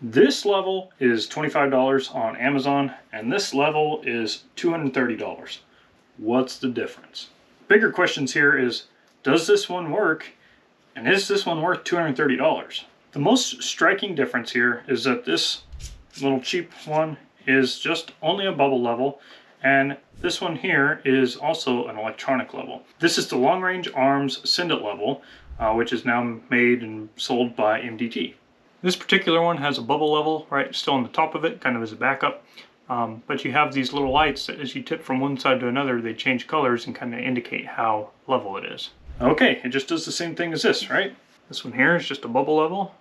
This level is $25 on Amazon, and this level is $230. What's the difference? Bigger questions here is, does this one work? And is this one worth $230? The most striking difference here is that this little cheap one is just only a bubble level, and this one here is also an electronic level. This is the Long Range Arms Sindet level, which is now made and sold by MDT. This particular one has a bubble level right still on the top of it, kind of as a backup. But you have these little lights that as you tip from one side to another, they change colors and kind of indicate how level it is. Okay, it just does the same thing as this, right? This one here is just a bubble level,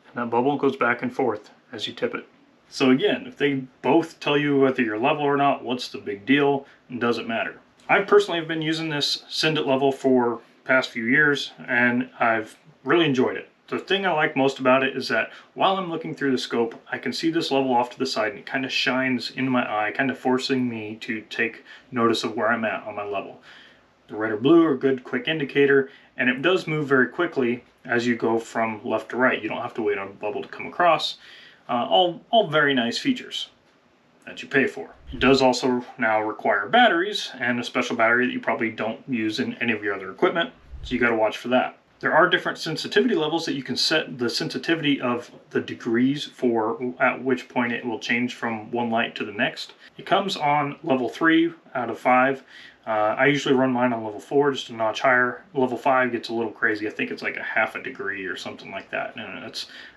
and that bubble goes back and forth as you tip it. So again, if they both tell you whether you're level or not, what's the big deal? It doesn't matter. I personally have been using this Sindet level for past few years, and I've really enjoyed it. The thing I like most about it is that while I'm looking through the scope, I can see this level off to the side, and it kind of shines into my eye, kind of forcing me to take notice of where I'm at on my level. The red or blue are a good quick indicator, and it does move very quickly as you go from left to right. You don't have to wait on a bubble to come across. All very nice features that you pay for. It does also now require batteries, and a special battery that you probably don't use in any of your other equipment, so you got to watch for that. There are different sensitivity levels that you can set the sensitivity of the degrees for at which point it will change from one light to the next. It comes on level 3 out of 5. I usually run mine on level 4, just a notch higher. Level 5 gets a little crazy. I think it's like a half a degree or something like that, and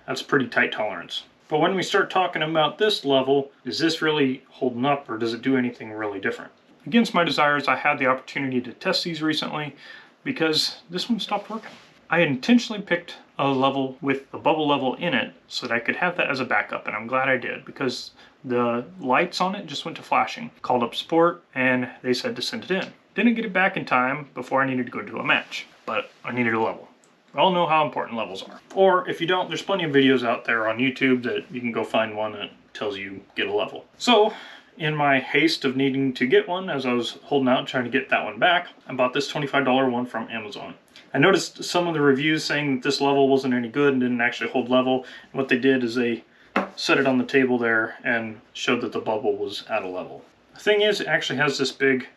that's pretty tight tolerance. But when we start talking about this level, is this really holding up, or does it do anything really different? Against my desires, I had the opportunity to test these recently because this one stopped working. I intentionally picked a level with the bubble level in it so that I could have that as a backup, and I'm glad I did because the lights on it just went to flashing. Called up support and they said to send it in. Didn't get it back in time before I needed to go to a match, but I needed a level. We all know how important levels are. Or if you don't, there's plenty of videos out there on YouTube that you can go find one that tells you get a level. So in my haste of needing to get one, as I was holding out trying to get that one back, I bought this $25 one from Amazon. I noticed some of the reviews saying that this level wasn't any good and didn't actually hold level. And what they did is they set it on the table there and showed that the bubble was at a level. The thing is, it actually has this big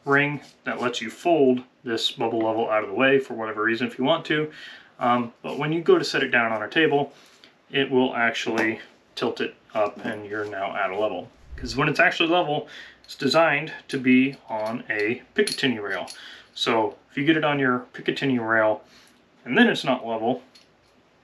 ring that lets you fold this bubble level out of the way for whatever reason if you want to. But when you go to set it down on a table, it will actually tilt it up and you're now at a level. Because when it's actually level, it's designed to be on a Picatinny rail. So if you get it on your Picatinny rail and then it's not level,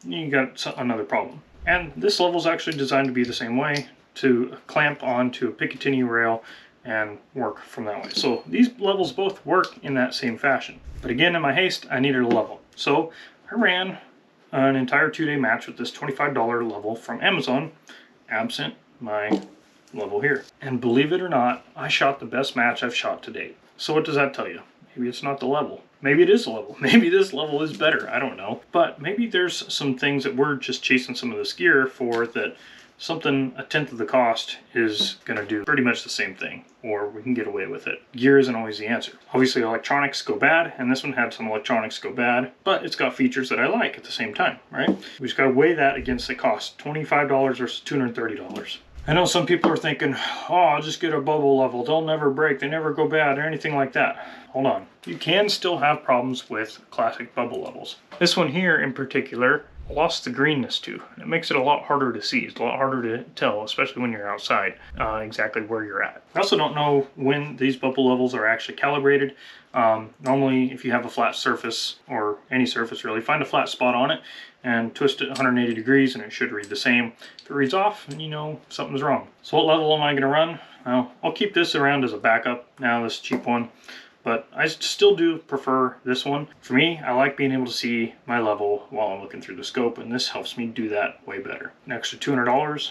you got another problem. And this level is actually designed to be the same way, to clamp onto a Picatinny rail and work from that way. So these levels both work in that same fashion. But again, in my haste, I needed a level. So I ran an entire 2-day match with this $25 level from Amazon, absent my level here. And believe it or not, I shot the best match I've shot to date. So what does that tell you? Maybe it's not the level. Maybe it is a level. Maybe this level is better. I don't know. But maybe there's some things that we're just chasing some of this gear for that something a tenth of the cost is going to do pretty much the same thing, or we can get away with it. Gear isn't always the answer. Obviously electronics go bad, and this one had some electronics go bad, but it's got features that I like at the same time, right? We just got to weigh that against the cost. $25 versus $230. I know some people are thinking, oh, I'll just get a bubble level. They'll never break. They never go bad or anything like that. Hold on. You can still have problems with classic bubble levels. This one here in particular lost the greenness to. It makes it a lot harder to see. It's a lot harder to tell, especially when you're outside, exactly where you're at. I also don't know when these bubble levels are actually calibrated. Normally, if you have a flat surface, or any surface really, find a flat spot on it and twist it 180 degrees and it should read the same. If it reads off, then you know something's wrong. So what level am I going to run? Well, I'll keep this around as a backup now, this cheap one. But I still do prefer this one. For me, I like being able to see my level while I'm looking through the scope, and this helps me do that way better. An extra $200,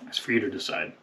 that's for you to decide.